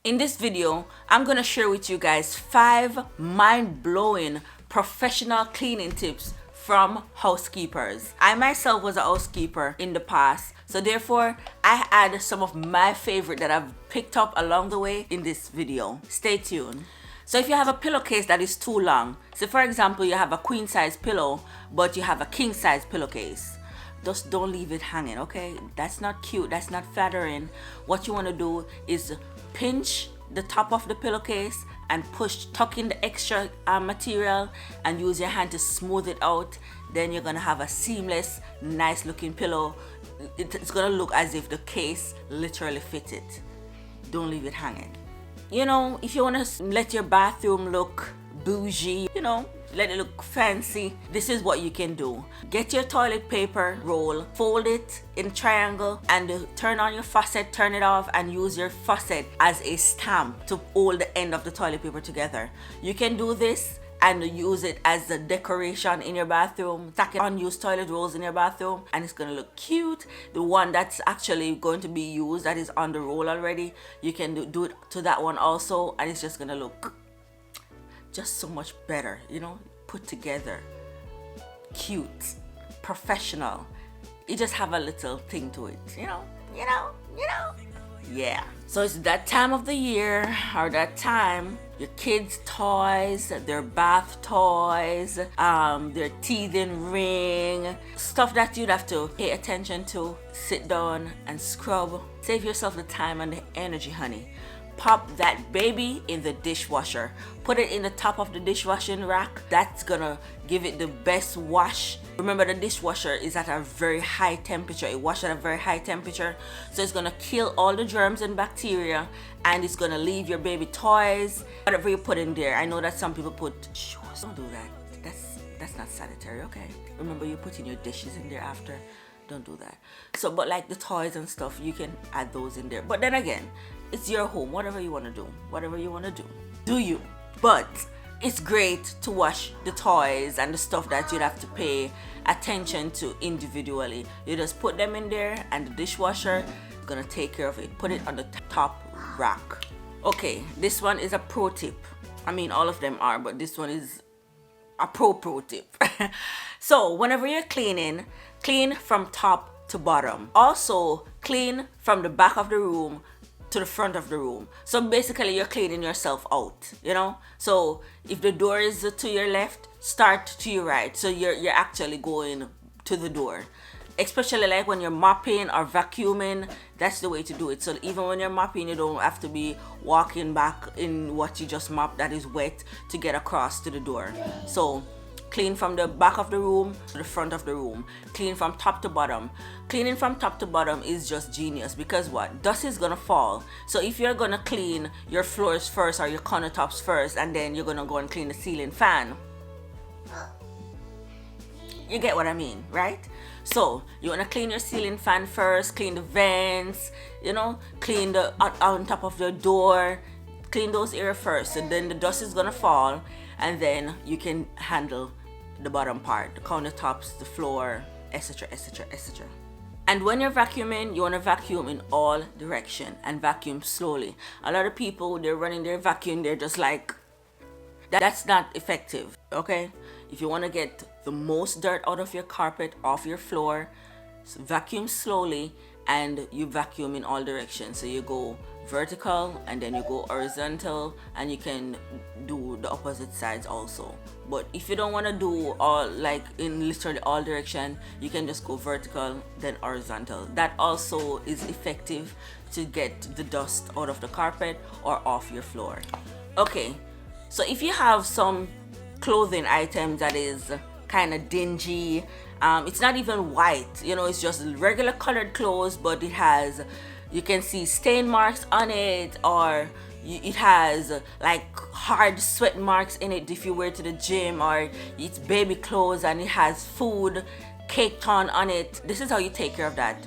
In this video, I'm gonna share with you guys 5 mind-blowing professional cleaning tips from housekeepers. I myself was a housekeeper in the past, so therefore I add some of my favorite that I've picked up along the way in this video. Stay tuned. So if you have a pillowcase that is too long, so for example you have a queen size pillow but you have a king size pillowcase, just don't leave it hanging, okay? That's not cute, that's not flattering. What you want to do is pinch the top of the pillowcase and tuck in the extra material and use your hand to smooth it out. Then you're gonna have a seamless, nice looking pillow. It's gonna look as if the case literally fitted. Don't leave it hanging. You know, if you want to let your bathroom look bougie, you know, let it look fancy, this is what you can do. Get your toilet paper roll, fold it in triangle, and turn on your faucet, turn it off, and use your faucet as a stamp to hold the end of the toilet paper together. You can do this and use it as a decoration in your bathroom. Tack unused toilet rolls in your bathroom and it's gonna look cute. The one that's actually going to be used, that is on the roll already, you can do it to that one also, and it's just gonna look just so much better, you know, put together, cute, professional. You just have a little thing to it, you know. Yeah. So it's that time of the year, or that time, your kids' toys, their bath toys, their teething ring, stuff that you'd have to pay attention to. Sit down and scrub. Save yourself the time and the energy, honey. Pop that baby in the dishwasher. Put it in the top of the dishwashing rack. That's gonna give it the best wash. Remember, the dishwasher is at a very high temperature. It washes at a very high temperature, so it's gonna kill all the germs and bacteria, and it's gonna leave your baby toys, whatever you put in there. I know that some people put shoes. Don't do that. That's not sanitary, okay? Remember, you're putting your dishes in there after. Don't do that. So, but like the toys and stuff, you can add those in there. But then again, it's your home. Whatever you want to do, do you. But it's great to wash the toys and the stuff that you'd have to pay attention to individually. You just put them in there and the dishwasher is gonna take care of it. Put it on the top rack. Okay, this one is a pro tip. I mean, all of them are, but this one is a pro tip. So whenever you're cleaning, clean from top to bottom. Also clean from the back of the room to the front of the room. So basically you're cleaning yourself out, you know. So if the door is to your left, start to your right, so you're actually going to the door. Especially like when you're mopping or vacuuming, that's the way to do it. So even when you're mopping, you don't have to be walking back in what you just mopped that is wet to get across to the door. So clean from the back of the room to the front of the room. Clean from top to bottom. Cleaning from top to bottom is just genius, because what? Dust is gonna fall. So if you're gonna clean your floors first or your countertops first, and then you're gonna go and clean the ceiling fan, you get what I mean, right? So you wanna clean your ceiling fan first, clean the vents, you know, clean the on top of the door, clean those areas first, and then the dust is gonna fall, and then you can handle the bottom part, the countertops, the floor, etc, etc, etc. And when you're vacuuming, you want to vacuum in all direction and vacuum slowly. A lot of people, they're running their vacuum, they're just like, that's not effective, okay? If you want to get the most dirt out of your carpet, off your floor, so vacuum slowly, and you vacuum in all directions. So you go vertical and then you go horizontal, and you can do the opposite sides also. But if you don't want to do all, like in literally all direction, you can just go vertical then horizontal. That also is effective to get the dust out of the carpet or off your floor. Okay, so if you have some clothing items that is kind of dingy, it's not even white, you know, it's just regular colored clothes, but it has, you can see stain marks on it, or it has like hard sweat marks in it if you wear it to the gym, or it's baby clothes and it has food caked on it. This is how you take care of that.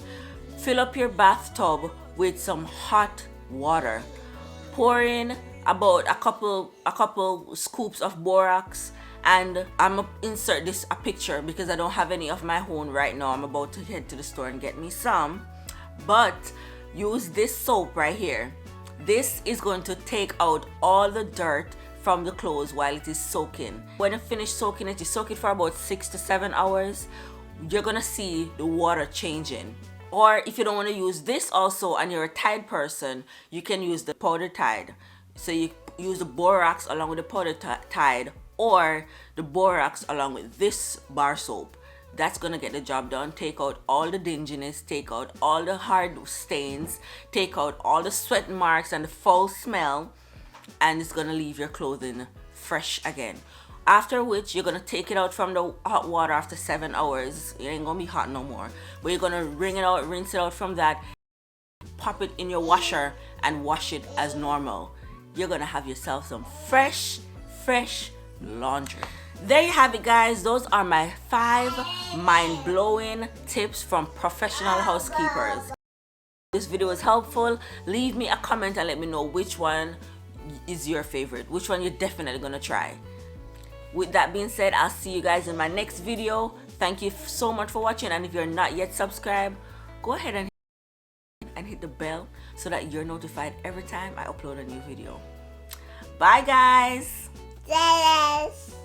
Fill up your bathtub with some hot water. Pour in about a couple scoops of borax, and I'm gonna insert a picture because I don't have any of my own right now. I'm about to head to the store and get me some, but use this soap right here. This is going to take out all the dirt from the clothes while it is soaking. When you finish soaking it, you soak it for about 6 to 7 hours. You're gonna see the water changing. Or if you don't want to use this also and you're a Tide person, you can use the powder Tide. So you use the borax along with the powder Tide, or the borax along with this bar soap. That's gonna get the job done. Take out all the dinginess, take out all the hard stains, take out all the sweat marks and the foul smell, and it's gonna leave your clothing fresh again. After which you're gonna take it out from the hot water after 7 hours. It ain't gonna be hot no more, but you're gonna wring it out, rinse it out from that, pop it in your washer and wash it as normal. You're gonna have yourself some fresh laundry. There you have it, guys. Those are my 5 mind-blowing tips from professional housekeepers. This video is helpful. Leave me a comment and let me know which one is your favorite, which one you're definitely gonna try. With that being said, I'll see you guys in my next video. Thank you so much for watching, and if you're not yet subscribed, go ahead and hit the bell so that you're notified every time I upload a new video. Bye, guys. Yes.